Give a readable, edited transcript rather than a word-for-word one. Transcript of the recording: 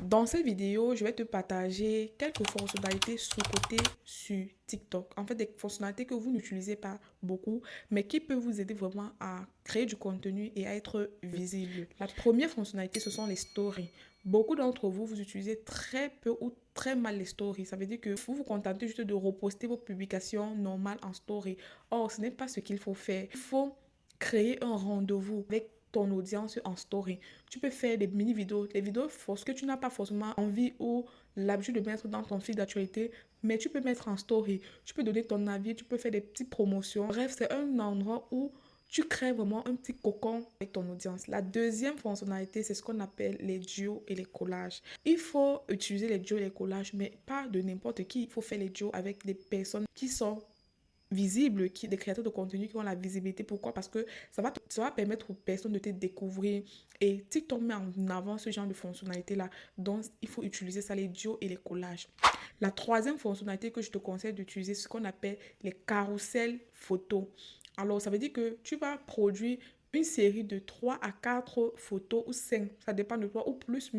Dans cette vidéo, je vais te partager quelques fonctionnalités sous-cotées sur TikTok. En fait, des fonctionnalités que vous n'utilisez pas beaucoup, mais qui peuvent vous aider vraiment à créer du contenu et à être visible. La première fonctionnalité, ce sont les stories. Beaucoup d'entre vous, vous utilisez très peu ou très mal les stories. Ça veut dire que vous vous contentez juste de reposter vos publications normales en story. Or, ce n'est pas ce qu'il faut faire. Il faut créer un rendez-vous avec ton audience en story. Tu peux faire des mini-vidéos, des vidéos forces que tu n'as pas forcément envie ou l'habitude de mettre dans ton fil d'actualité, mais tu peux mettre en story. Tu peux donner ton avis, tu peux faire des petites promotions. Bref, c'est un endroit où tu crées vraiment un petit cocon avec ton audience. La deuxième fonctionnalité, c'est ce qu'on appelle les duos et les collages. Il faut utiliser les duos et les collages, mais pas de n'importe qui. Il faut faire les duos avec des personnes qui sont visibles, des créateurs de contenu qui ont la visibilité. Pourquoi? Parce que ça va permettre aux personnes de te découvrir. Et TikTok met en avant ce genre de fonctionnalité-là. Donc, il faut utiliser ça, les duos et les collages. La troisième fonctionnalité que je te conseille d'utiliser, c'est ce qu'on appelle les carousels photos. Alors, ça veut dire que tu vas produire une série de 3 à 4 photos ou 5, ça dépend de toi, ou plus, mais